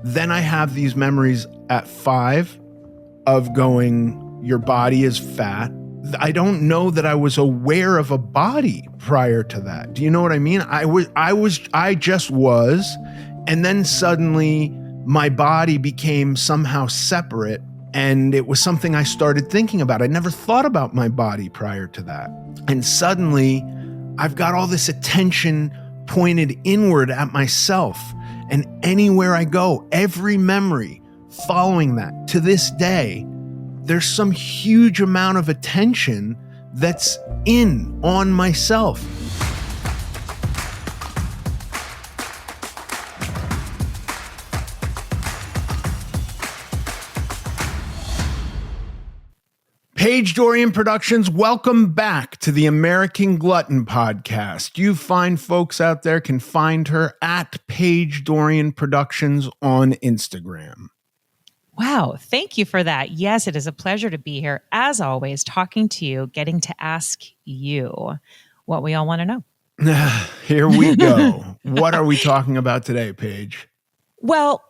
Then I have these memories at 5 of going, your body is fat. I don't know that I was aware of a body prior to that. Do you know what I mean? I just was. And then suddenly my body became somehow separate, and it was something I started thinking about. I never thought about my body prior to that. And suddenly I've got all this attention pointed inward at myself. And anywhere I go, every memory following that to this day, there's some huge amount of attention that's on myself. Paige Dorian Productions, welcome back to the American Glutton podcast. You fine folks out there can find her at Paige Dorian Productions on Instagram. Wow, thank you for that. Yes, it is a pleasure to be here, as always, talking to you, getting to ask you what we all want to know. Here we go. What are we talking about today, Paige? Well,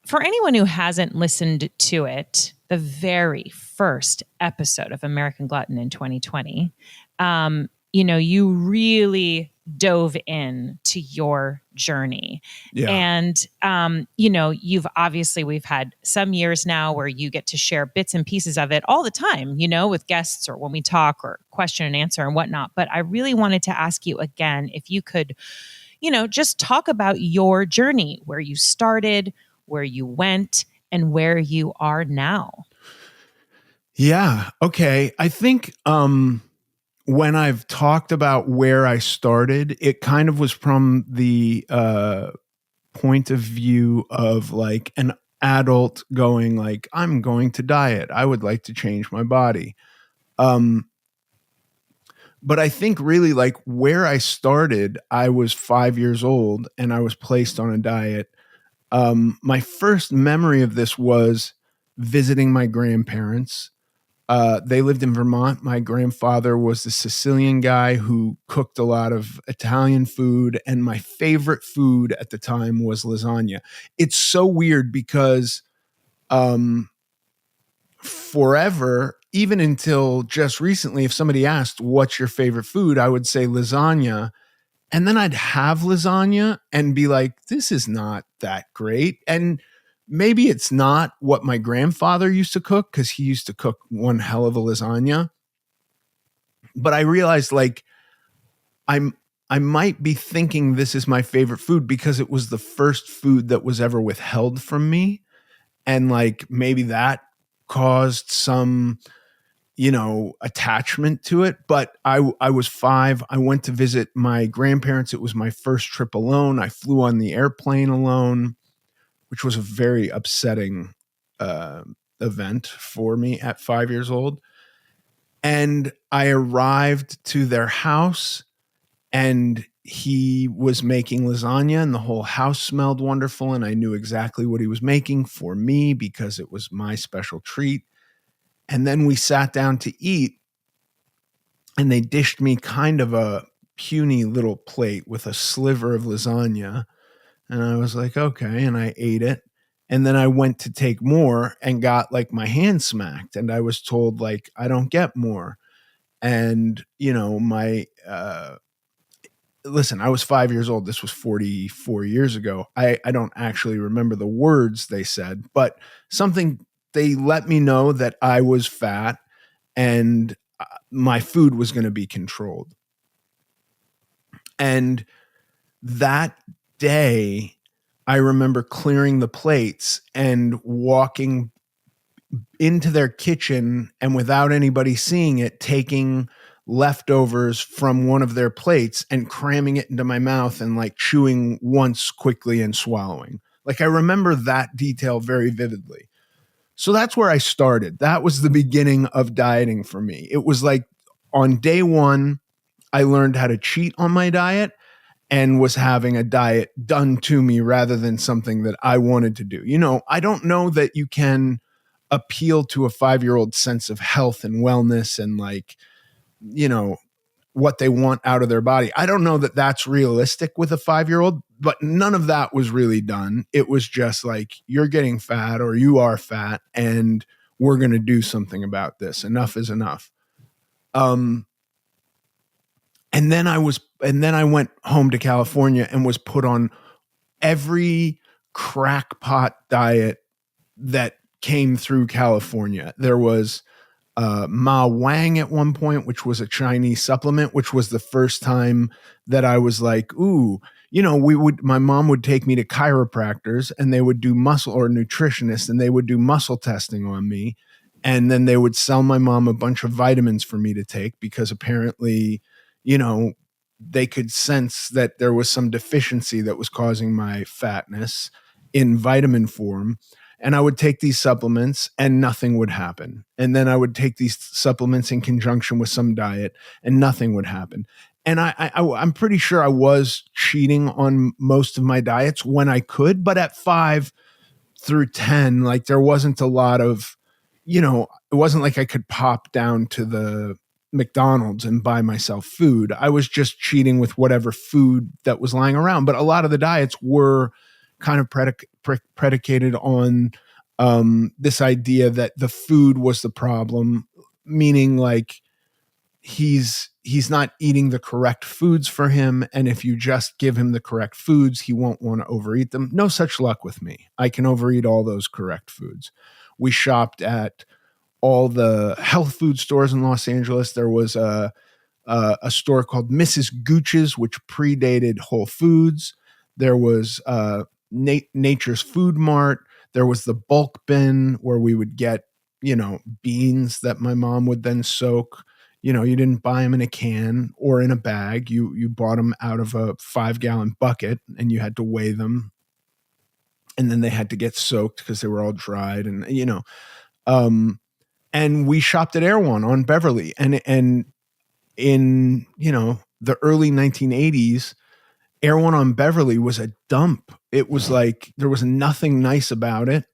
for anyone who hasn't listened to it, the very first episode of American Glutton in 2020, you really dove in to your journey. Yeah. And, we've had some years now where you get to share bits and pieces of it all the time, with guests or when we talk or question and answer and whatnot. But I really wanted to ask you again, if you could, just talk about your journey, where you started, where you went, and where you are now. Yeah. Okay. I think when I've talked about where I started, it kind of was from the point of view of like an adult going like, I'm going to diet. I would like to change my body. But I think really like where I started, I was 5 years old and I was placed on a diet. My first memory of this was visiting my grandparents. They lived in Vermont. My grandfather was the Sicilian guy who cooked a lot of Italian food, and my favorite food at the time was lasagna. It's so weird because forever, even until just recently, if somebody asked, what's your favorite food? I would say lasagna. And then I'd have lasagna and be like, this is not that great. And maybe it's not what my grandfather used to cook, because he used to cook one hell of a lasagna. But I realized like I might be thinking this is my favorite food because it was the first food that was ever withheld from me. And like maybe that caused some attachment to it. But I was 5. I went to visit my grandparents. It was my first trip alone. I flew on the airplane alone, which was a very upsetting event for me at 5 years old. And I arrived to their house and he was making lasagna and the whole house smelled wonderful. And I knew exactly what he was making for me because it was my special treat. And then we sat down to eat and they dished me kind of a puny little plate with a sliver of lasagna. And I was like, okay. And I ate it. And then I went to take more and got like my hand smacked. And I was told like, I don't get more. And, listen, I was 5 years old. This was 44 years ago. I don't actually remember the words they said, but they let me know that I was fat and my food was going to be controlled. And that day, I remember clearing the plates and walking into their kitchen and without anybody seeing it, taking leftovers from one of their plates and cramming it into my mouth and like chewing once quickly and swallowing. Like I remember that detail very vividly. So that's where I started. That was the beginning of dieting for me. It was like on day 1, I learned how to cheat on my diet and was having a diet done to me rather than something that I wanted to do. I don't know that you can appeal to a 5-year-old sense of health and wellness and like, what they want out of their body. I don't know that that's realistic with a 5-year-old, but none of that was really done. It was just like, you're getting fat or you are fat and we're going to do something about this. Enough is enough. And then I went home to California and was put on every crackpot diet that came through California. There was Ma Wang at one point, which was a Chinese supplement, which was the first time that I was like, ooh, my mom would take me to chiropractors and they would do muscle, or nutritionists, and they would do muscle testing on me. And then they would sell my mom a bunch of vitamins for me to take because apparently, they could sense that there was some deficiency that was causing my fatness in vitamin form. And I would take these supplements and nothing would happen. And then I would take these supplements in conjunction with some diet and nothing would happen. And I'm pretty sure I was cheating on most of my diets when I could, but at 5 through 10, like there wasn't a lot of, it wasn't like I could pop down to the McDonald's and buy myself food. I was just cheating with whatever food that was lying around. But a lot of the diets were kind of predicated on this idea that the food was the problem, meaning like he's not eating the correct foods for him, and if you just give him the correct foods, he won't want to overeat them. No such luck with me. I can overeat all those correct foods. We shopped at all the health food stores in Los Angeles. There was a store called Mrs. Gooch's, which predated Whole Foods. There was Nature's Food Mart. There was the bulk bin where we would get, beans that my mom would then soak. You didn't buy them in a can or in a bag. You bought them out of a 5-gallon bucket and you had to weigh them. And then they had to get soaked because they were all dried and, and we shopped at Erewhon on Beverly. And in, the early 1980s, Erewhon on Beverly was a dump. It was like, there was nothing nice about it.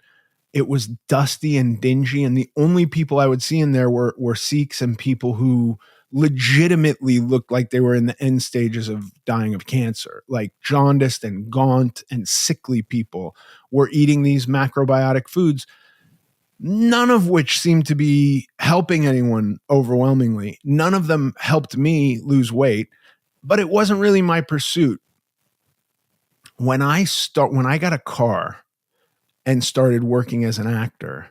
It was dusty and dingy. And the only people I would see in there were Sikhs and people who legitimately looked like they were in the end stages of dying of cancer, like jaundiced and gaunt and sickly people were eating these macrobiotic foods, none of which seemed to be helping anyone overwhelmingly. None of them helped me lose weight, but it wasn't really my pursuit. When I got a car and started working as an actor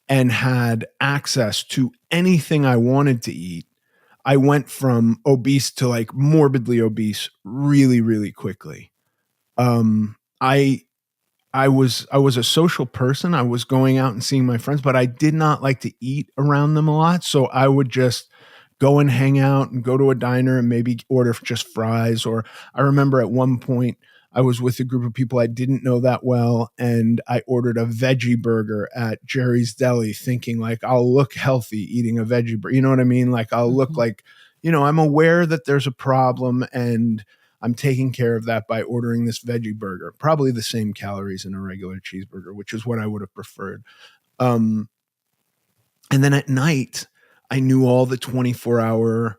and had access to anything I wanted to eat, I went from obese to like morbidly obese really, really quickly. I was a social person. I was going out and seeing my friends, but I did not like to eat around them a lot. So I would just go and hang out and go to a diner and maybe order just fries. Or I remember at one point I was with a group of people I didn't know that well, and I ordered a veggie burger at Jerry's Deli thinking like, I'll look healthy eating a veggie burger. You know what I mean? Like I'll look like, I'm aware that there's a problem and I'm taking care of that by ordering this veggie burger, probably the same calories in a regular cheeseburger, which is what I would have preferred. And then at night, I knew all the 24-hour,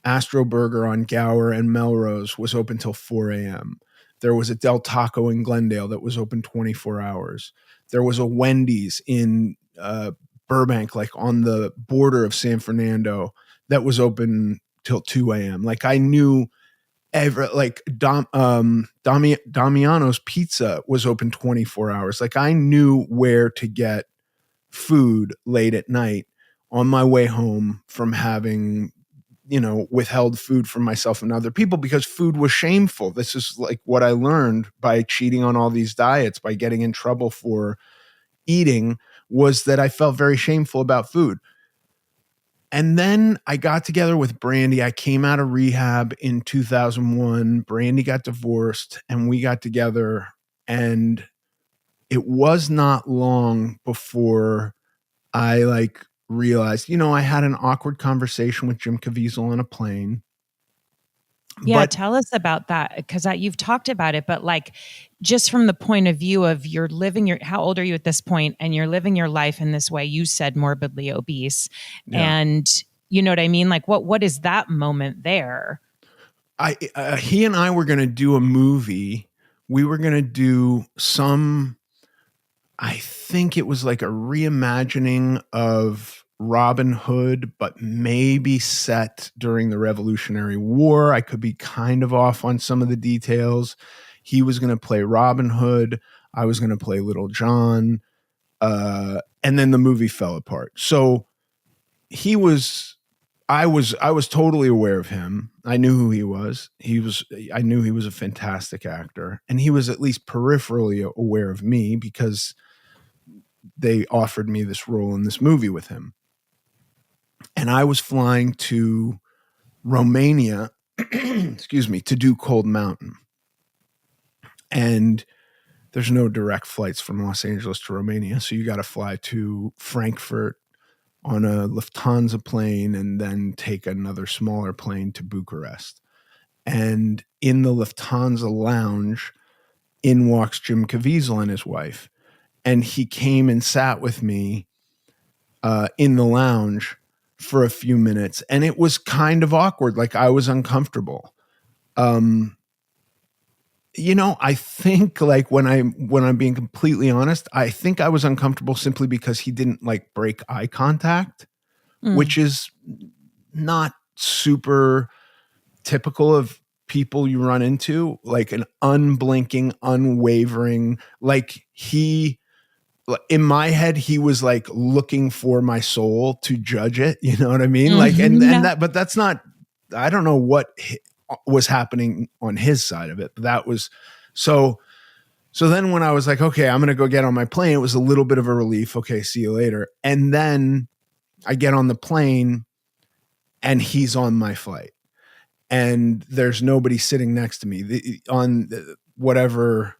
Astro Burger on Gower and Melrose was open till 4 a.m. There was a Del Taco in Glendale that was open 24 hours. There was a Wendy's in Burbank, like on the border of San Fernando, that was open till 2 a.m. Like I knew Damiano's Pizza was open 24 hours. Like I knew where to get food late at night on my way home from having, withheld food from myself and other people because food was shameful. This is like what I learned by cheating on all these diets, by getting in trouble for eating, was that I felt very shameful about food. And then I got together with Brandy. I came out of rehab in 2001. Brandy got divorced and we got together, and it was not long before I realized, I had an awkward conversation with Jim Caviezel on a plane, Yeah, But tell us about that because you've talked about it, but like just from the point of view of you're living your, how old are you at this point? And you're living your life in this way. You said morbidly obese, yeah, and you know what I mean? Like what is that moment there? he and I were going to do a movie. We were going to do some, I think it was like a reimagining of Robin Hood, but maybe set during the Revolutionary War. I could be kind of off on some of the details. He was going to play Robin Hood. I was going to play Little John. And then the movie fell apart. So he was, I was totally aware of him. I knew who he was. I knew he was a fantastic actor, and he was at least peripherally aware of me because they offered me this role in this movie with him. And I was flying to Romania, excuse me, to do Cold Mountain. And there's no direct flights from Los Angeles to Romania. So you got to fly to Frankfurt on a Lufthansa plane and then take another smaller plane to Bucharest. And in the Lufthansa lounge, in walks Jim Caviezel and his wife. And he came and sat with me in the lounge for a few minutes, and it was kind of awkward. Like I was uncomfortable. Um, I think like when I'm being completely honest, I think I was uncomfortable simply because he didn't like break eye contact, Mm, which is not super typical of people you run into, like an unblinking, unwavering, like he in my head he was like looking for my soul to judge it, you know what I mean? Like and yeah. that, but that's not, I don't know what was happening on his side of it, but that was so. So then when I was like, okay, I'm going to go get on my plane, it was a little bit of a relief. Okay, see you later. And then I get on the plane and he's on my flight and there's nobody sitting next to me on whatever,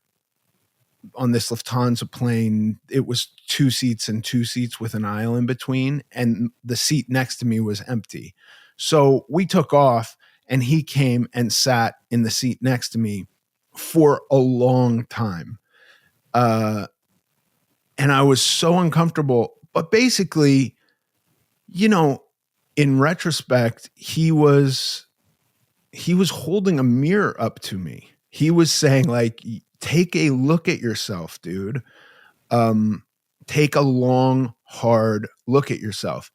on this Lufthansa plane. It was two seats and two seats with an aisle in between, and the seat next to me was empty. So we took off, and he came and sat in the seat next to me for a long time. Uh, and I was so uncomfortable. But basically, you know, in retrospect, he was holding a mirror up to me. He was saying, like, take a look at yourself, dude. Um, take a long, hard look at yourself.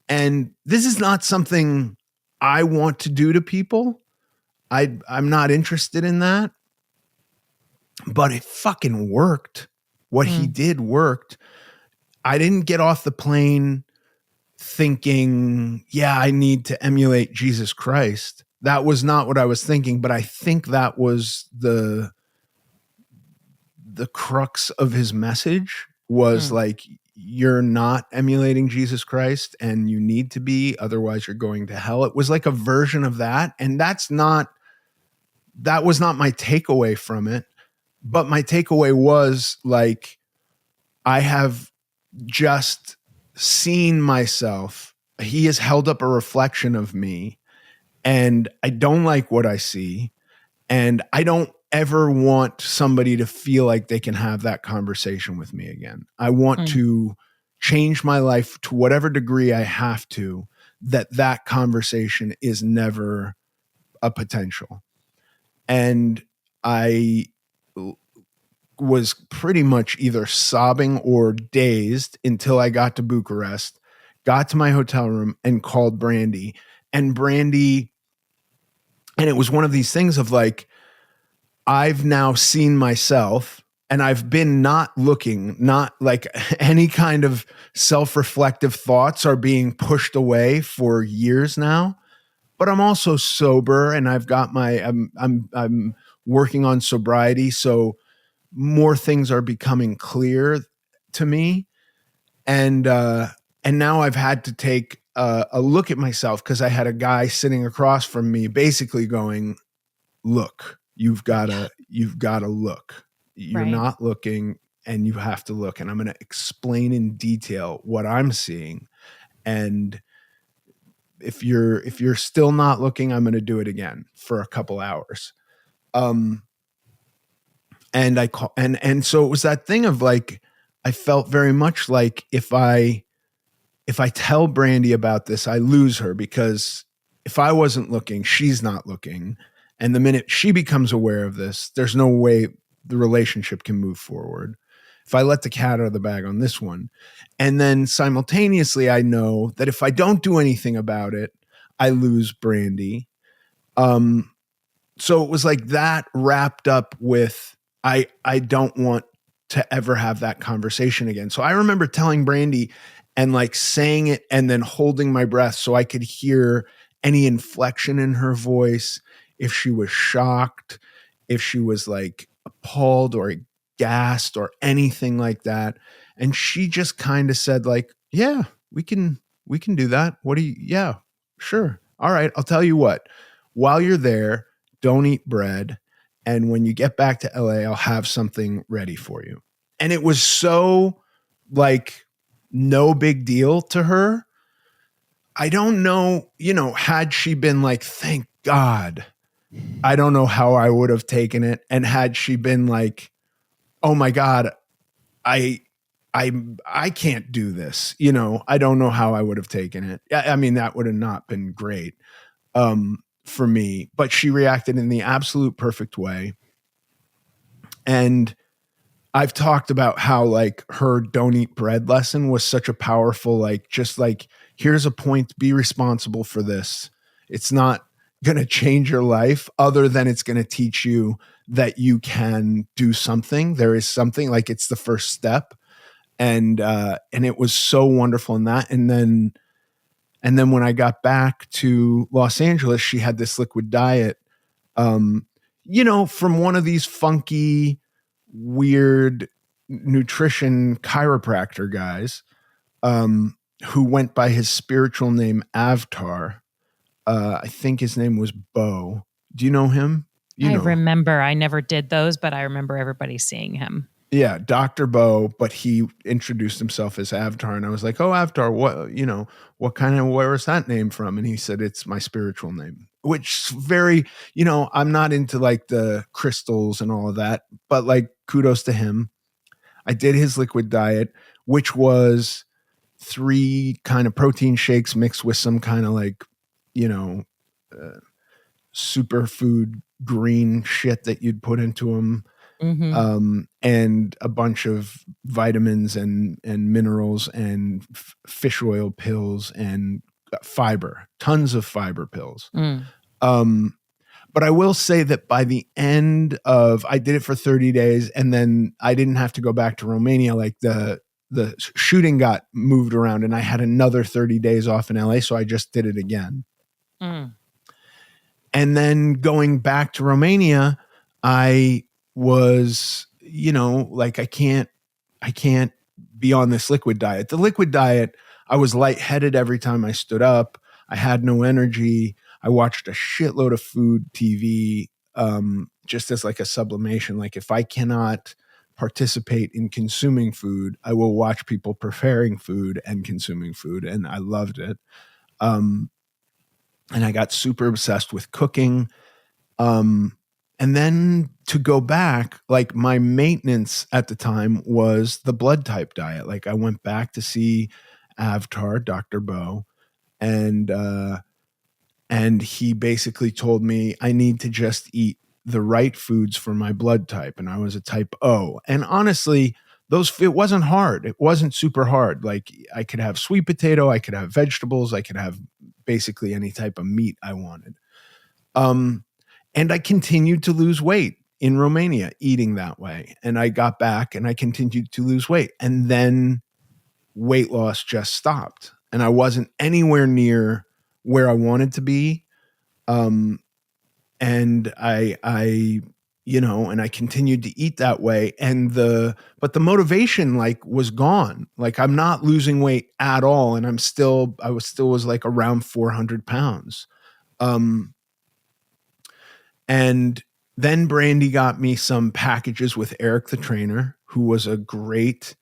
And this is not something I want to do to people. I'm not interested in that, but it fucking worked. What he Mm, did worked. I didn't get off the plane thinking, yeah, I need to emulate Jesus Christ. That was not what I was thinking, but I think that was the crux of his message was mm, like, you're not emulating Jesus Christ and you need to be, otherwise you're going to hell. It was like a version of that. And that was not my takeaway from it. But my takeaway was like, I have just seen myself. He has held up a reflection of me, and I don't like what I see. And I don't ever want somebody to feel like they can have that conversation with me again. I want mm, to change my life to whatever degree I have to, that conversation is never a potential. And I was pretty much either sobbing or dazed until I got to Bucharest, got to my hotel room and called Brandy. And Brandy, and it was one of these things of like, I've now seen myself and I've been not looking, not like any kind of self reflective thoughts are being pushed away for years now. But I'm also sober and I've got I'm working on sobriety. So more things are becoming clear to me. And, and now I've had to take a look at myself because I had a guy sitting across from me basically going, look, you've got to look. You're right. not looking and you have to look. And I'm going to explain in detail what I'm seeing. And if you're still not looking, I'm going to do it again for a couple hours. And I call, and so it was that thing of like, I felt very much like if I tell Brandy about this, I lose her, because if I wasn't looking, she's not looking. And the minute she becomes aware of this, there's no way the relationship can move forward. If I let the cat out of the bag on this one. And then simultaneously, I know that if I don't do anything about it, I lose Brandy. So it was like that wrapped up with, I don't want to ever have that conversation again. So I remember telling Brandy and like saying it and then holding my breath so I could hear any inflection in her voice, if she was shocked, if she was like appalled or aghast or anything like that. And she just kind of said like, yeah, we can do that. What do you, yeah, sure. All right. I'll tell you what, while you're there, don't eat bread. And when you get back to LA, I'll have something ready for you. And it was so like no big deal to her. I don't know, had she been like, thank God, I don't know how I would have taken it. And had she been like, oh my God, I I can't do this, I don't know how I would have taken it. I mean, that would have not been great for me, but she reacted in the absolute perfect way. And I've talked about how like her don't eat bread lesson was such a powerful, like, just like, here's a point, be responsible for this. It's not going to change your life other than it's going to teach you that you can do something. There is something, like, it's the first step. And it was so wonderful in that. And then when I got back to Los Angeles, she had this liquid diet, from one of these funky, weird nutrition chiropractor guys, who went by his spiritual name Avtar. I think his name was Bo. Do you know him? I remember. I never did those, but I remember everybody seeing him. Yeah, Dr. Bo, but he introduced himself as Avtar. And I was like, oh, Avtar, where is that name from? And he said, it's my spiritual name, which very, I'm not into like the crystals and all of that, but like kudos to him. I did his liquid diet, which was 3 kind of protein shakes mixed with some kind of like, superfood green shit that you'd put into them. And a bunch of vitamins and minerals and fish oil pills and fiber, tons of fiber pills. But I will say that by the end of, I did it for 30 days and then I didn't have to go back to Romania. Like the shooting got moved around and I had another 30 days off in LA. So I just did it again. And then going back to Romania, I was, like, I can't be on this liquid diet. The liquid diet, I was lightheaded every time I stood up. I had no energy. I watched a shitload of food TV, just as like a sublimation. Like, if I cannot participate in consuming food, I will watch people preparing food and consuming food. And I loved it. And I got super obsessed with cooking. And then to go back, like, my maintenance at the time was the blood type diet. Like, I went back to see Avtar, Dr. Bo, and he basically told me I need to just eat the right foods for my blood type. And I was a type O. And honestly, it wasn't hard. It wasn't super hard. Like, I could have sweet potato, I could have vegetables, I could have basically any type of meat I wanted. And I continued to lose weight in Romania eating that way. And I got back and I continued to lose weight. And then weight loss just stopped. And I wasn't anywhere near where I wanted to be. And I and I continued to eat that way. But the motivation like was gone. Like, I'm not losing weight at all. And I was like around 400 pounds. And then Brandy got me some packages with Eric the trainer, who was a great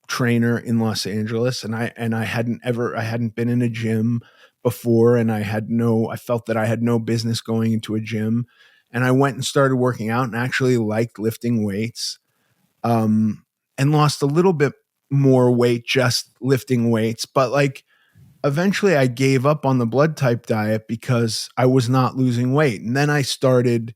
trainer in Los Angeles. And I hadn't been in a gym before, and I felt that I had no business going into a gym, and I went and started working out and actually liked lifting weights, and lost a little bit more weight just lifting weights. But like eventually I gave up on the blood type diet because I was not losing weight. And then I started,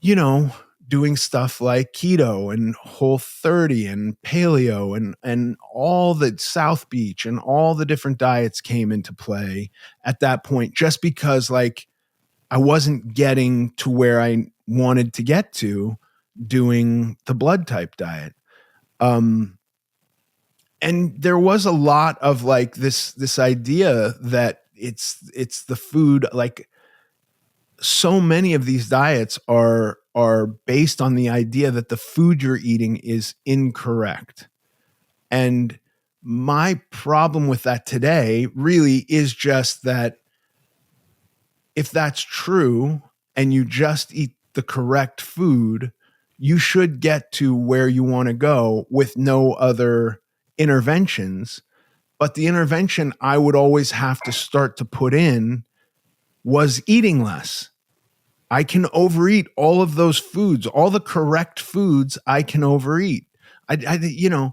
you know, doing stuff like keto and Whole30 and paleo and all the South Beach and all the different diets came into play at that point, just because like I wasn't getting to where I wanted to get to doing the blood type diet. Um, and there was a lot of like this idea that it's the food. Like so many of these diets are based on the idea that the food you're eating is incorrect. And my problem with that today really is just that if that's true and you just eat the correct food, you should get to where you want to go with no other interventions. But the intervention I would always have to start to put in was eating less. I can overeat all of those foods, all the correct foods I can overeat. I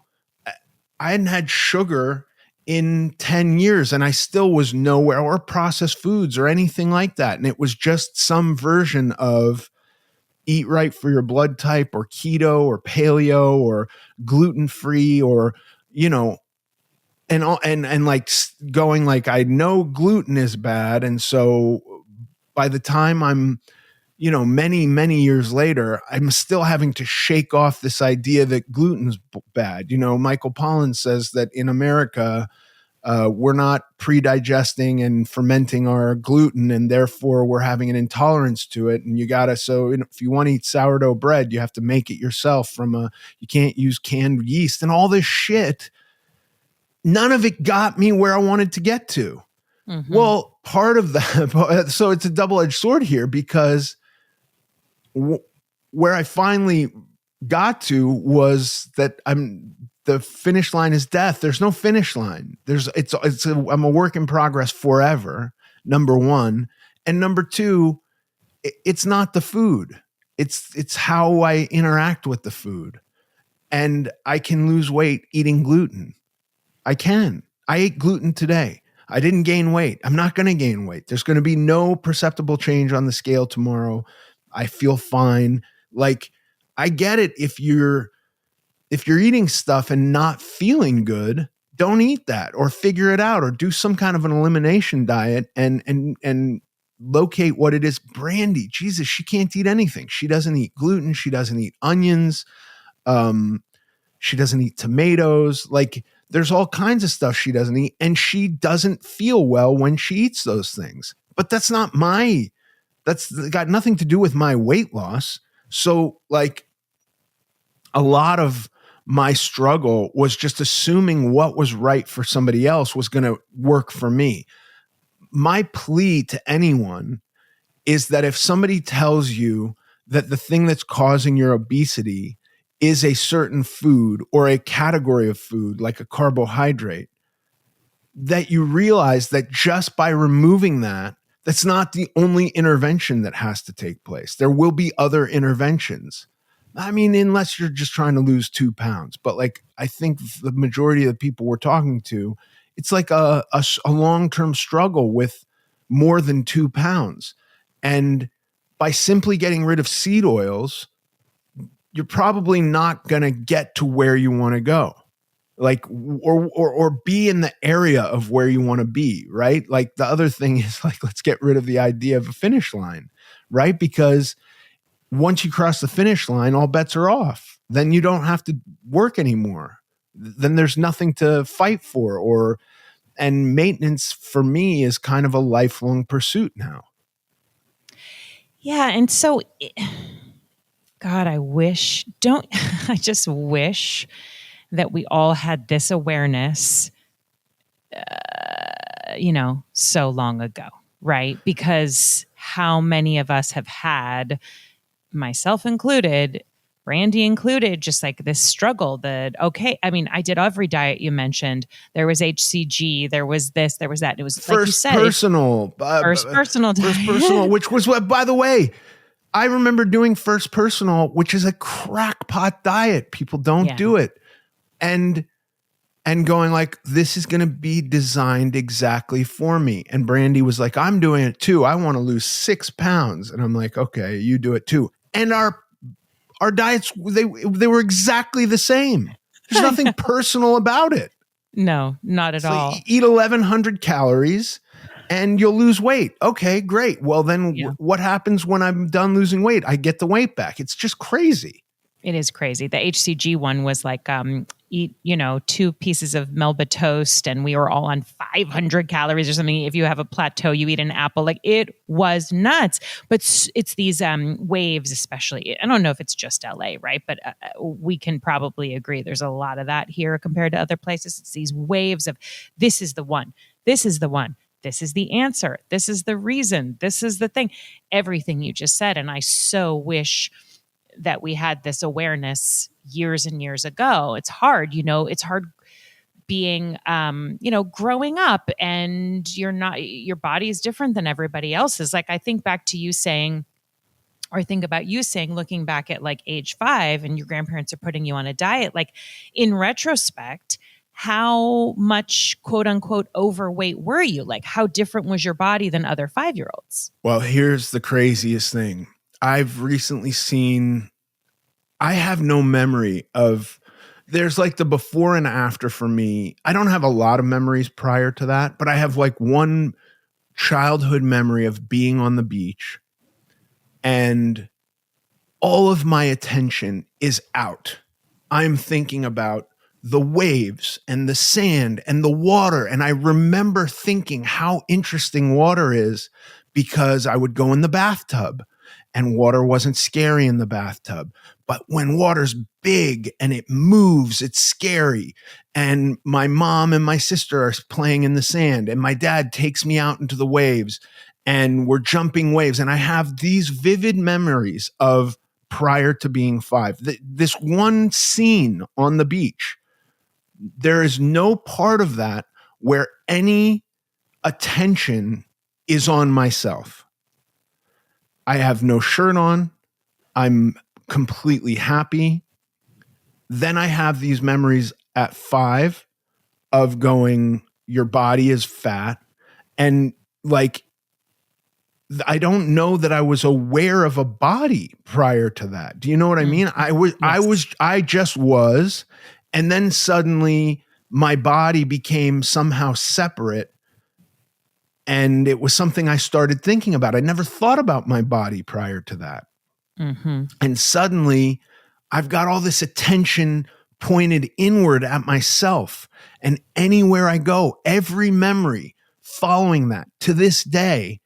hadn't had sugar in 10 years and I still was nowhere, or processed foods or anything like that. And it was just some version of eat right for your blood type or keto or paleo or gluten free or, you know, and like going like, I know gluten is bad. And so by the time I'm, you know, many years later, I'm still having to shake off this idea that gluten's bad. You know, Michael Pollan says that in America, we're not pre-digesting and fermenting our gluten, and therefore we're having an intolerance to it. And you gotta, so if you want to eat sourdough bread, you have to make it yourself you can't use canned yeast and all this shit. None of it got me where I wanted to get to. Mm-hmm. Well, part of that, so it's a double-edged sword here, because where I finally got to was that the finish line is death. There's no finish line. I'm a work in progress forever. Number one. And number two, it's not the food. It's how I interact with the food. And I can lose weight eating gluten. I can. I ate gluten today. I didn't gain weight. I'm not going to gain weight. There's going to be no perceptible change on the scale tomorrow. I feel fine. Like, I get it. If you're eating stuff and not feeling good, don't eat that, or figure it out, or do some kind of an elimination diet and locate what it is. Brandy, Jesus, she can't eat anything. She doesn't eat gluten. She doesn't eat onions. She doesn't eat tomatoes. Like, there's all kinds of stuff she doesn't eat, and she doesn't feel well when she eats those things. But that's got nothing to do with my weight loss. So like, a lot of my struggle was just assuming what was right for somebody else was going to work for me. My plea to anyone is that if somebody tells you that the thing that's causing your obesity is a certain food or a category of food, like a carbohydrate, that you realize that just by removing that's not the only intervention that has to take place. There will be other interventions. I mean, unless you're just trying to lose 2 pounds. But like, I think the majority of the people we're talking to, it's like a long-term struggle with more than 2 pounds. And by simply getting rid of seed oils, you're probably not going to get to where you want to go. Like, or be in the area of where you want to be, right? Like, the other thing is like, let's get rid of the idea of a finish line, right? Because once you cross the finish line, all bets are off. Then you don't have to work anymore. Then there's nothing to fight for, and maintenance for me is kind of a lifelong pursuit now. Yeah. And so, God, I just wish that we all had this awareness, so long ago, right? Because how many of us have had, myself included, Brandy included, just like this struggle that, okay, I mean, I did every diet you mentioned. There was HCG, there was this, there was that. It was like you First said, personal, first personal first diet. personal, which was what, by the way, I remember doing first personal, which is a crackpot diet. People don't Yeah. do it. And going like, this is going to be designed exactly for me. And Brandy was like, I'm doing it too. I want to lose 6 pounds. And I'm like, okay, you do it too. And our diets, they were exactly the same. There's nothing personal about it. No, not at all. Eat 1,100 calories and you'll lose weight. Okay, great. Well, then what happens when I'm done losing weight? I get the weight back. It's just crazy. It is crazy. The HCG one was like, eat, 2 pieces of Melba toast, and we were all on 500 calories or something. If you have a plateau, you eat an apple. Like, it was nuts. But it's these waves, especially. I don't know if it's just LA, right? But we can probably agree there's a lot of that here compared to other places. It's these waves of, this is the one. This is the one. This is the answer. This is the reason. This is the thing. Everything you just said. And I so wish that we had this awareness years and years ago. It's hard, it's hard being, growing up, and your body is different than everybody else's. Like, I think back to you saying, or think about you saying, looking back at like age 5 and your grandparents are putting you on a diet, like in retrospect, how much quote unquote overweight were you? Like, how different was your body than other 5-year-olds? Well, here's the craziest thing. I've recently seen, I have no memory of, there's like the before and after for me. I don't have a lot of memories prior to that, but I have like one childhood memory of being on the beach and all of my attention is out. I'm thinking about the waves and the sand and the water. And I remember thinking how interesting water is, because I would go in the bathtub and water wasn't scary in the bathtub. But when water's big and it moves, it's scary. And my mom and my sister are playing in the sand, and my dad takes me out into the waves and we're jumping waves. And I have these vivid memories of prior to being 5. This one scene on the beach, there is no part of that where any attention is on myself. I have no shirt on. I'm completely happy. Then I have these memories at 5 of going, your body is fat. And like, I don't know that I was aware of a body prior to that. Do you know what I mean? I just was. And then suddenly my body became somehow separate. And it was something I started thinking about. I never thought about my body prior to that. Mm-hmm. And suddenly I've got all this attention pointed inward at myself. And anywhere I go, every memory following that to this day,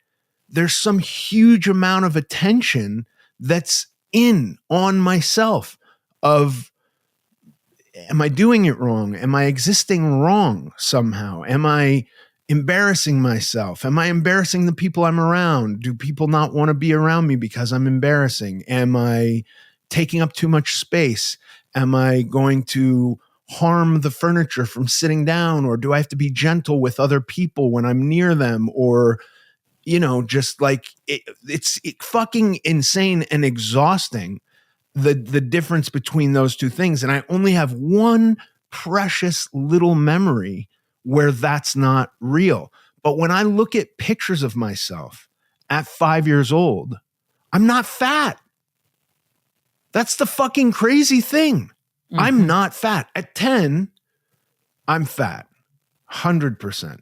there's some huge amount of attention that's on myself of, am I doing it wrong? Am I existing wrong somehow? Am I embarrassing myself? Am I embarrassing the people I'm around? Do people not want to be around me because I'm embarrassing? Am I taking up too much space? Am I going to harm the furniture from sitting down? Or do I have to be gentle with other people when I'm near them? Or, just like it's fucking insane and exhausting, the difference between those two things. And I only have one precious little memory where that's not real. But when I look at pictures of myself at 5 years old, I'm not fat. That's the fucking crazy thing. Mm-hmm. I'm not fat. At 10, I'm fat. 100%.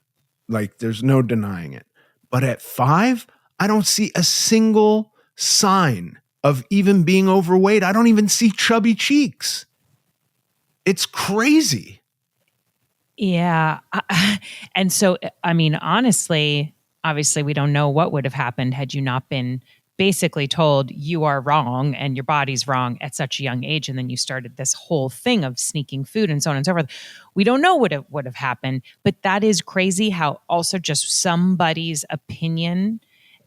Like, there's no denying it. But at 5, I don't see a single sign of even being overweight. I don't even see chubby cheeks. It's crazy. Yeah. And so, I mean, honestly, obviously, we don't know what would have happened had you not been basically told you are wrong and your body's wrong at such a young age. And then you started this whole thing of sneaking food and so on and so forth. We don't know what would have happened, but that is crazy how also just somebody's opinion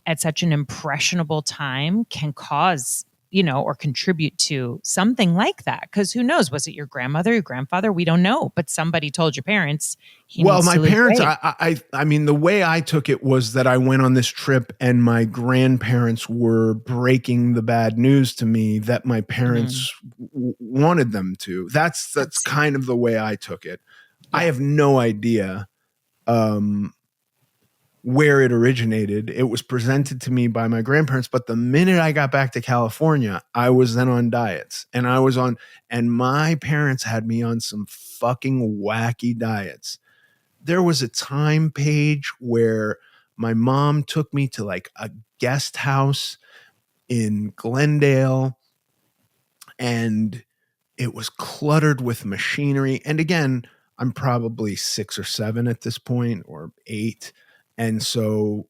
at such an impressionable time can cause, or contribute to something like that. Because who knows? Was it your grandmother, your grandfather? We don't know. But somebody told your parents he Well, needs my to lose parents, weight. I mean, the way I took it was that I went on this trip and my grandparents were breaking the bad news to me that my parents wanted them to. That's kind of the way I took it. Yeah. I have no idea where it originated. It was presented to me by my grandparents, but the minute I got back to California, I was then on diets, and my parents had me on some fucking wacky diets. There was a time, Paige, where my mom took me to like a guest house in Glendale, and it was cluttered with machinery. And again, I'm probably 6 or 7 at this point, or 8. And so,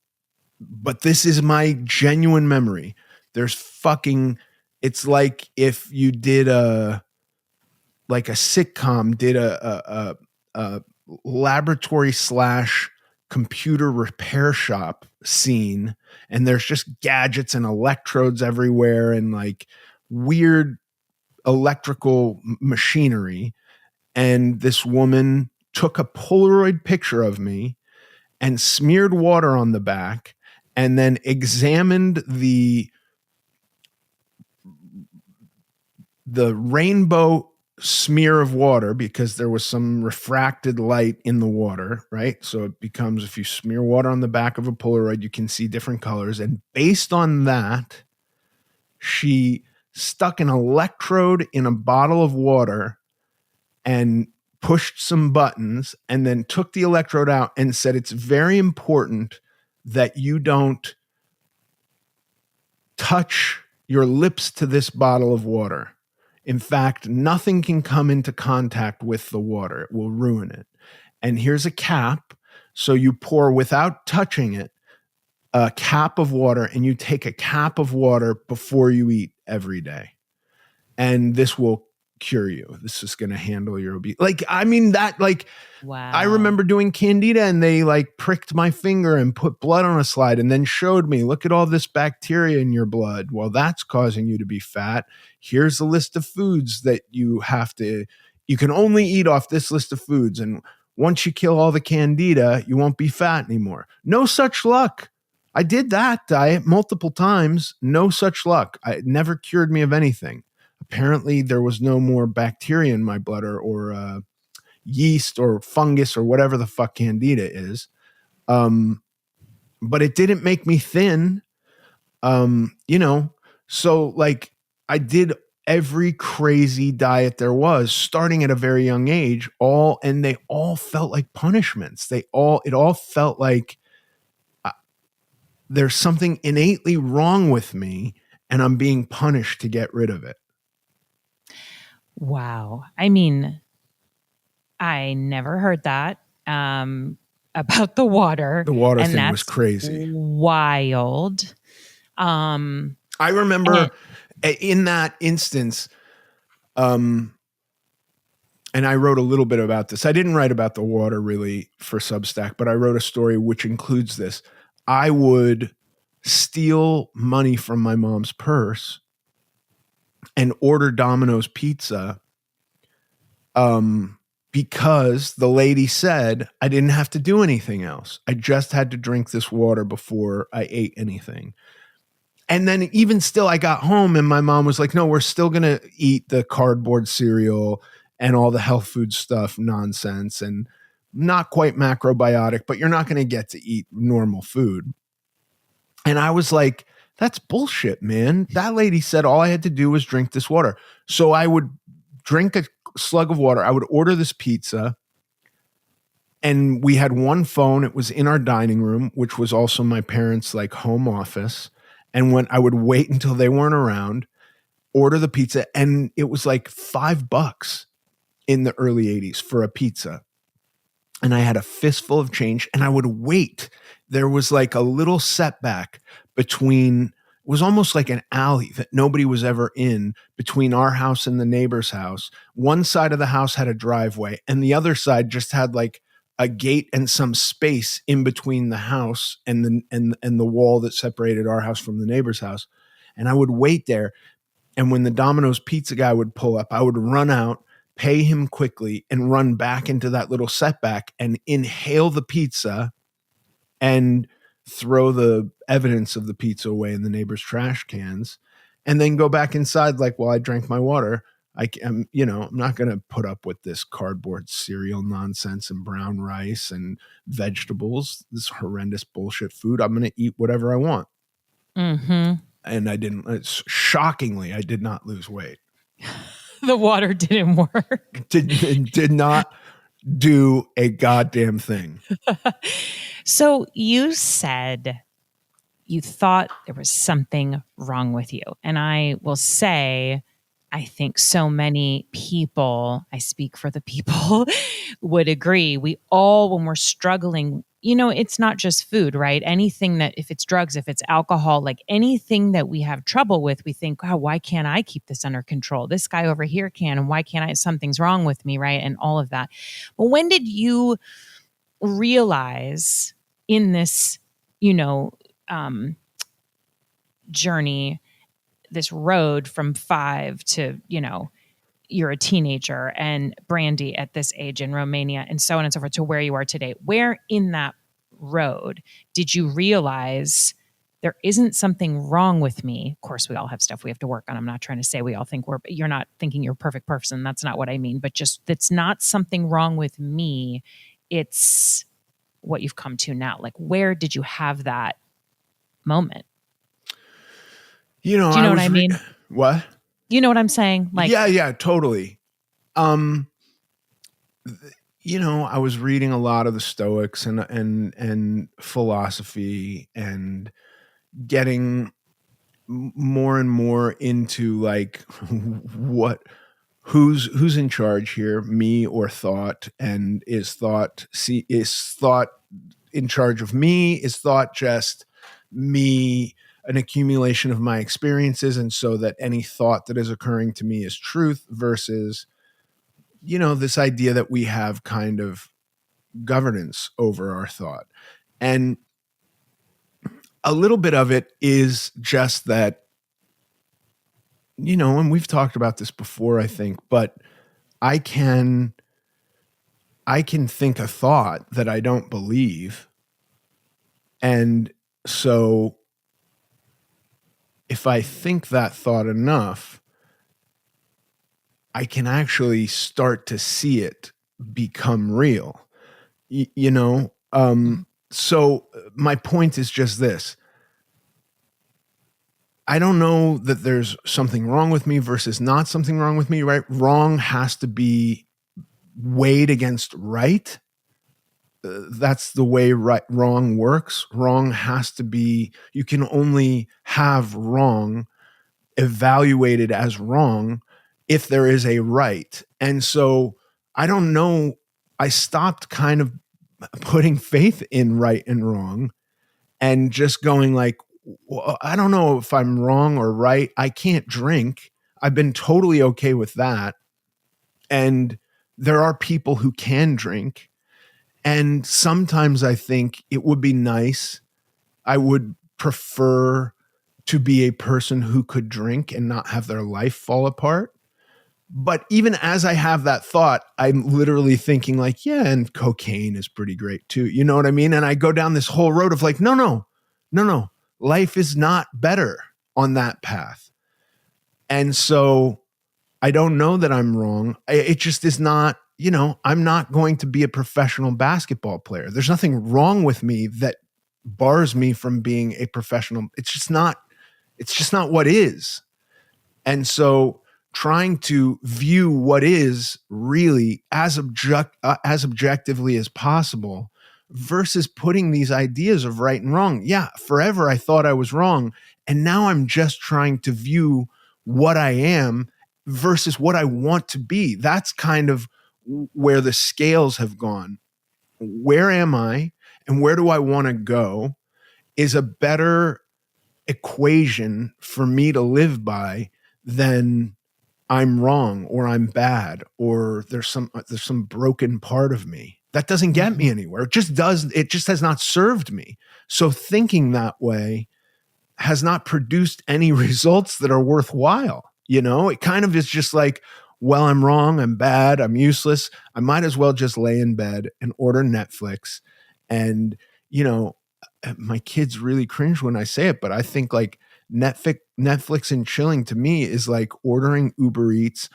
but this is my genuine memory. It's like if you did like a sitcom did a laboratory / computer repair shop scene, and there's just gadgets and electrodes everywhere and like weird electrical machinery. And this woman took a Polaroid picture of me and smeared water on the back and then examined the rainbow smear of water, because there was some refracted light in the water, right? So it becomes, if you smear water on the back of a Polaroid, you can see different colors. And based on that, she stuck an electrode in a bottle of water and pushed some buttons and then took the electrode out and said, it's very important that you don't touch your lips to this bottle of water. In fact, nothing can come into contact with the water. It will ruin it. And here's a cap. So you pour, without touching it, a cap of water, and you take a cap of water before you eat every day. And this will cure you. This is going to handle your obesity. Wow. I remember doing candida, and they like pricked my finger and put blood on a slide and then showed me, look at all this bacteria in your blood. Well, that's causing you to be fat. Here's a list of foods that you can only eat off this list of foods. And once you kill all the candida, you won't be fat anymore. No such luck. I did that diet multiple times. No such luck. It never cured me of anything. Apparently there was no more bacteria in my blood or yeast or fungus or whatever the fuck candida is. But it didn't make me thin. So like I did every crazy diet there was, starting at a very young age, and they all felt like punishments. It all felt like there's something innately wrong with me and I'm being punished to get rid of it. Wow. I mean, I never heard that about the water. The water and thing was crazy. Wild. I remember in that instance, and I wrote a little bit about this. I didn't write about the water really for Substack, but I wrote a story which includes this. I would steal money from my mom's purse and order Domino's pizza because the lady said I didn't have to do anything else. I just had to drink this water before I ate anything. And then even still, I got home and my mom was like, no, we're still going to eat the cardboard cereal and all the health food stuff nonsense and not quite macrobiotic, but you're not going to get to eat normal food. And I was like, that's bullshit, man. That lady said all I had to do was drink this water. So I would drink a slug of water. I would order this pizza. And we had one phone. It was in our dining room, which was also my parents' like home office. And when I would wait until they weren't around, order the pizza. And it was like $5 in the early 80s for a pizza. And I had a fistful of change and I would wait. There was like a little setback between, it was almost like an alley that nobody was ever in between our house and the neighbor's house. One side of the house had a driveway and the other side just had like a gate and some space in between the house and the wall that separated our house from the neighbor's house. And I would wait there. And when the Domino's pizza guy would pull up, I would run out, pay him quickly, and run back into that little setback and inhale the pizza and throw the evidence of the pizza away in the neighbor's trash cans, and then go back inside like, while I drank my water. I'm not going to put up with this cardboard cereal nonsense and brown rice and vegetables, this horrendous bullshit food. I'm going to eat whatever I want. Mm-hmm. And I didn't, shockingly, I did not lose weight. The water didn't work. Did not do a goddamn thing. So you said you thought there was something wrong with you. And I will say, I think so many people, I speak for the people, would agree. We all, when we're struggling, it's not just food, right? Anything that, if it's drugs, if it's alcohol, like anything that we have trouble with, we think, oh, why can't I keep this under control? This guy over here can, and why can't I? Something's wrong with me, right? And all of that. But when did you realize in this, journey, this road from 5 to, you're a teenager, and Brandy at this age in Romania, and so on and so forth, to where you are today, where in that road did you realize there isn't something wrong with me? Of course, we all have stuff we have to work on. I'm not trying to say we all think you're not thinking you're a perfect person. That's not what I mean, but just, that's not something wrong with me. It's what you've come to now. Like, where did you have that moment? Do you know what I mean? What? You know what I'm saying? Like, yeah, totally. I was reading a lot of the Stoics and philosophy, and getting more and more into like who's in charge here, me or thought? And is thought in charge of me? Is thought just me, an accumulation of my experiences, and so that any thought that is occurring to me is truth, versus, this idea that we have kind of governance over our thought. And a little bit of it is just that, and we've talked about this before, I think, but I can think a thought that I don't believe. And so if I think that thought enough, I can actually start to see it become real. So my point is just this. I don't know that there's something wrong with me versus not something wrong with me, right? Wrong has to be weighed against right. That's the way wrong works. Wrong has to be, you can only have wrong evaluated as wrong if there is a right. And so I don't know, I stopped kind of putting faith in right and wrong, and just going like, well, I don't know if I'm wrong or right. I can't drink. I've been totally okay with that. And there are people who can drink. And sometimes I think it would be nice. I would prefer to be a person who could drink and not have their life fall apart. But even as I have that thought, I'm literally thinking like, yeah, and cocaine is pretty great too. You know what I mean? And I go down this whole road of like, no. Life is not better on that path. And so I don't know that I'm wrong. It just is not, I'm not going to be a professional basketball player. There's nothing wrong with me that bars me from being a professional. It's just not what is. And so trying to view what is really as objectively as possible, versus putting these ideas of right and wrong. Yeah, forever I thought I was wrong, and now I'm just trying to view what I am versus what I want to be. That's kind of where the scales have gone. Where am I and where do I want to go is a better equation for me to live by than I'm wrong or I'm bad or there's some broken part of me. That doesn't get me anywhere. It just has not served me. So thinking that way has not produced any results that are worthwhile. It kind of is just like, well, I'm wrong, I'm bad, I'm useless. I might as well just lay in bed and order Netflix. And, my kids really cringe when I say it, but I think like Netflix and chilling to me is like ordering Uber Eats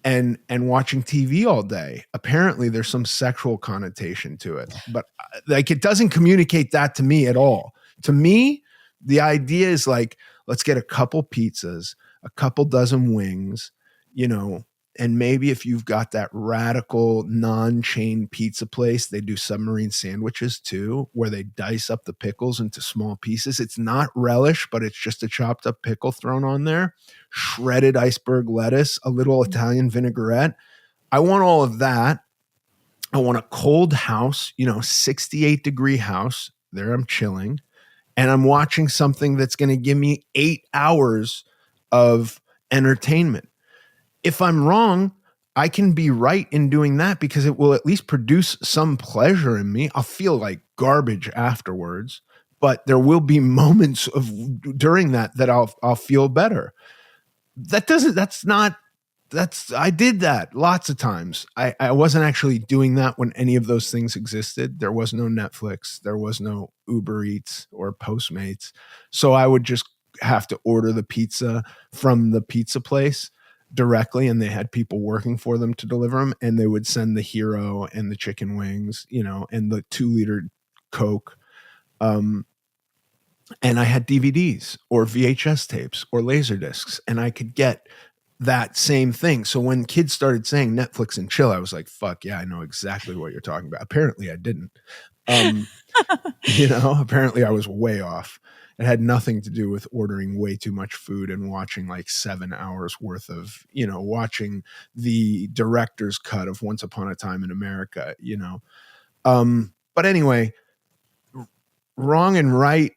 and watching TV all day. Apparently there's some sexual connotation to it, but like it doesn't communicate that to me at all. To me, the idea is like, let's get a couple pizzas, a couple dozen wings, you know, and maybe if you've got that radical non-chain pizza place, they do submarine sandwiches too, where they dice up the pickles into small pieces. It's not relish, but it's just a chopped up pickle thrown on there, shredded iceberg lettuce, a little Italian vinaigrette. I want all of that. I want a cold house, 68-degree house. There I'm chilling. And I'm watching something that's going to give me 8 hours of entertainment. If I'm wrong, I can be right in doing that because it will at least produce some pleasure in me. I'll feel like garbage afterwards, but there will be moments during that I'll feel better. I did that lots of times. I wasn't actually doing that when any of those things existed. There was no Netflix, there was no Uber Eats or Postmates. So I would just have to order the pizza from the pizza place directly, and they had people working for them to deliver them, and they would send the hero and the chicken wings, and the 2-liter Coke. And I had DVDs or VHS tapes or laser discs, and I could get that same thing. So when kids started saying Netflix and chill, I was like, fuck yeah, I know exactly what you're talking about. Apparently I didn't. Apparently I was way off. It had nothing to do with ordering way too much food and watching like 7 hours worth of, watching the director's cut of Once Upon a Time in America, But anyway, wrong and right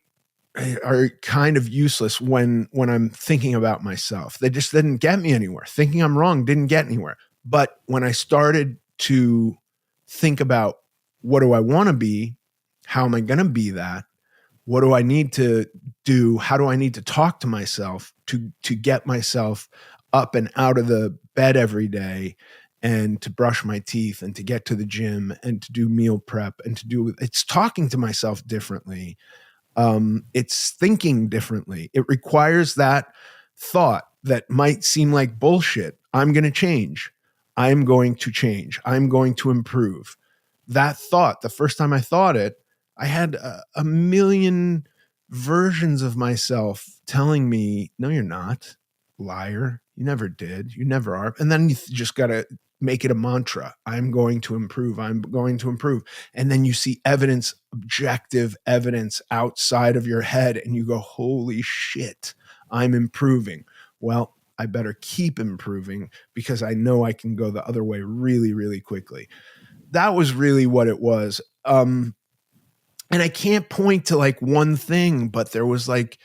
are kind of useless when I'm thinking about myself. They just didn't get me anywhere. Thinking I'm wrong didn't get anywhere. But when I started to think about what do I want to be? How am I going to be that? What do I need to do? How do I need to talk to myself to get myself up and out of the bed every day and to brush my teeth and to get to the gym and to do meal prep and it's talking to myself differently. It's thinking differently. It requires that thought that might seem like bullshit. I'm going to change. I'm going to change. I'm going to improve. That thought, the first time I thought it, I had a million versions of myself telling me, no, you're not. Liar. You never did. You never are. And then you just got to make it a mantra. I'm going to improve. I'm going to improve. And then you see evidence, objective evidence outside of your head, and you go, holy shit, I'm improving. Well, I better keep improving because I know I can go the other way really, really quickly. That was really what it was. And I can't point to like one thing, but there was like,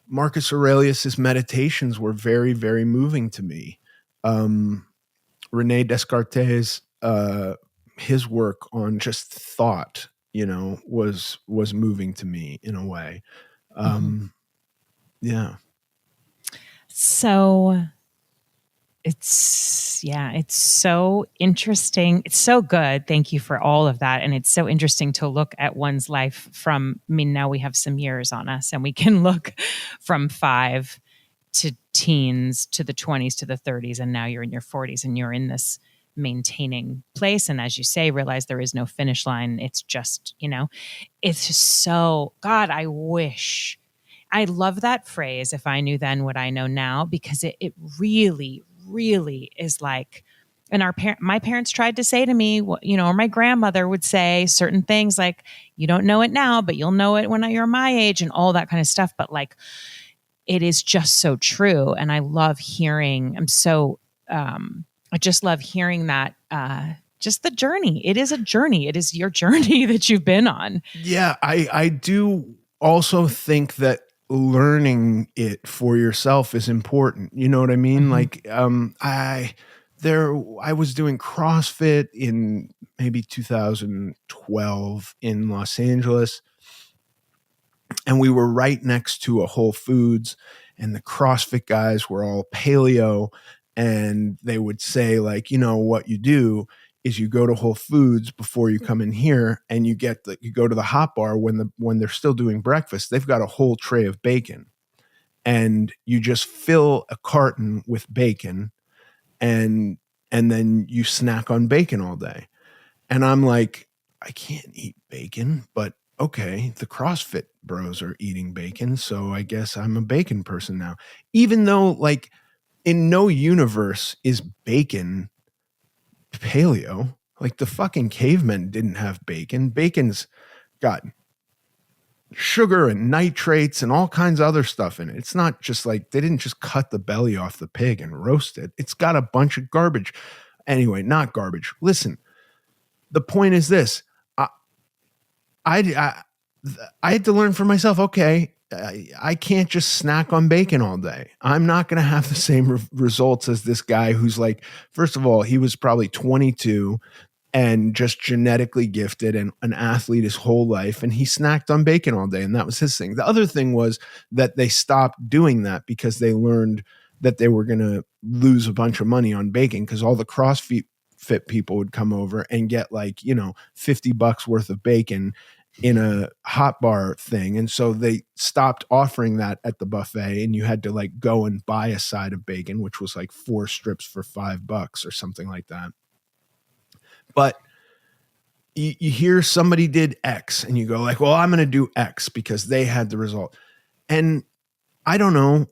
Marcus Aurelius's meditations were very, very moving to me. Rene Descartes, his work on just thought, was moving to me in a way. Yeah. So it's so interesting. It's so good. Thank you for all of that. And it's so interesting to look at one's life now we have some years on us and we can look from 5 to teens to the 20s to the 30s. And now you're in your 40s and you're in this maintaining place. And as you say, realize there is no finish line. It's just, it's just so, God, I love that phrase, if I knew then what I know now, because it really, really is like, and my parents tried to say to me, or my grandmother would say certain things like, you don't know it now, but you'll know it when you're my age and all that kind of stuff. But like, it is just so true. And I love hearing, I just love hearing that, just the journey. It is a journey. It is your journey that you've been on. Yeah. I do also think that learning it for yourself is important. You know what I mean? Mm-hmm. Like, I was doing CrossFit in maybe 2012 in Los Angeles, and we were right next to a Whole Foods, and the CrossFit guys were all paleo, and they would say like, what you do is you go to Whole Foods before you come in here, and you go to the hot bar when they're still doing breakfast. They've got a whole tray of bacon, and you just fill a carton with bacon, and then you snack on bacon all day. And I'm like, I can't eat bacon, but okay, the CrossFit bros are eating bacon, so I guess I'm a bacon person now. Even though, like, in no universe is bacon paleo. Like, the fucking cavemen didn't have bacon. Bacon's got sugar and nitrates and all kinds of other stuff in it. It's not just like they didn't just cut the belly off the pig and roast it. It's got a bunch of garbage. Anyway, not garbage. Listen, the point is this. I had to learn for myself, okay, I can't just snack on bacon all day. I'm not going to have the same results as this guy who's like, first of all, he was probably 22 and just genetically gifted and an athlete his whole life. And he snacked on bacon all day. And that was his thing. The other thing was that they stopped doing that because they learned that they were going to lose a bunch of money on bacon, because all the CrossFit people would come over and get like, $50 worth of bacon in a hot bar thing. And so they stopped offering that at the buffet, and you had to like go and buy a side of bacon, which was like 4 strips for $5 or something like that. But you hear somebody did X and you go like, well, I'm going to do X because they had the result. And I don't know.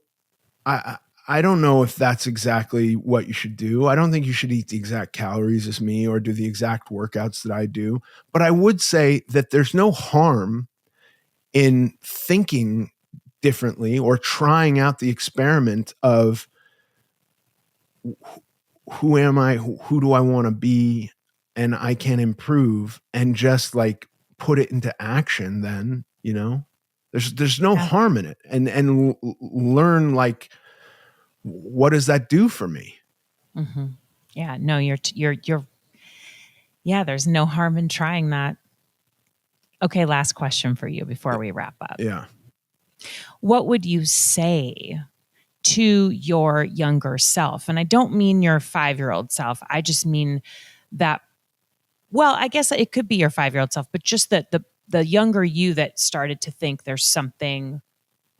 I don't know if that's exactly what you should do. I don't think you should eat the exact calories as me or do the exact workouts that I do. But I would say that there's no harm in thinking differently or trying out the experiment of who am I? Who do I want to be? And I can improve, and just like put it into action. Then, there's no harm in it, and learn like, what does that do for me? Mm-hmm. Yeah, no, yeah, there's no harm in trying that. Okay, last question for you before we wrap up. Yeah. What would you say to your younger self? And I don't mean your 5-year-old self. I just mean that, well, I guess it could be your 5-year-old self, but just that the younger you that started to think there's something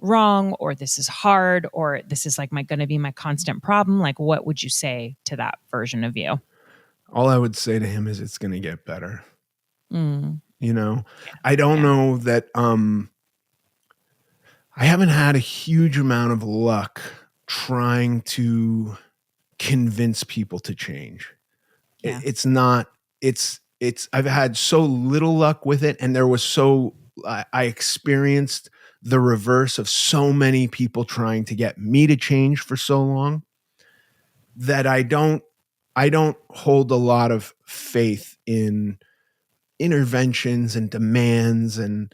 wrong, or this is hard, or this is like going to be my constant problem. Like, what would you say to that version of you? All I would say to him is it's going to get better. Yeah. I don't know that, I haven't had a huge amount of luck trying to convince people to change. Yeah. I've had so little luck with it. And I experienced the reverse of so many people trying to get me to change for so long that I don't hold a lot of faith in interventions and demands. And,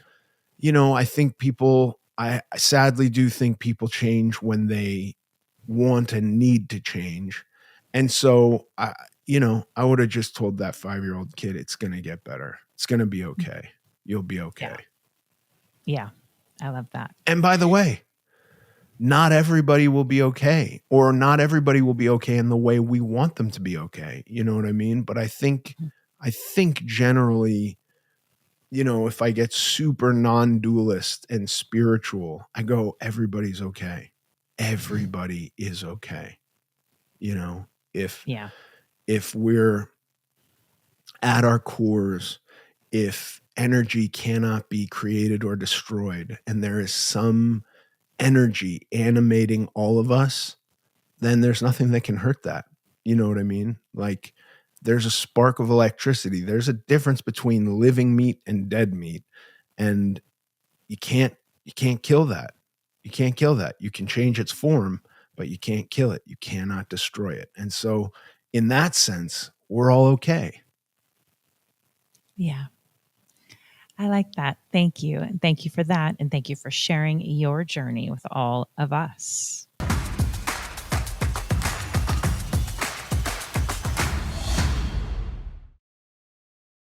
I sadly do think people change when they want and need to change. And so I would have just told that 5-year-old kid, it's going to get better. It's going to be okay. You'll be okay. Yeah. I love that. And by the way, not everybody will be okay, or not everybody will be okay in the way we want them to be okay. You know what I mean? But I think generally, if I get super non-dualist and spiritual, I go, everybody's okay. Everybody is okay. If we're at our cores, if energy cannot be created or destroyed, and there is some energy animating all of us, then there's nothing that can hurt that. You know what I mean? Like, there's a spark of electricity. There's a difference between living meat and dead meat. And you can't kill that. You can't kill that. You can change its form, but you can't kill it. You cannot destroy it. And so in that sense, we're all okay. Yeah. I like that. Thank you. And thank you for that. And thank you for sharing your journey with all of us.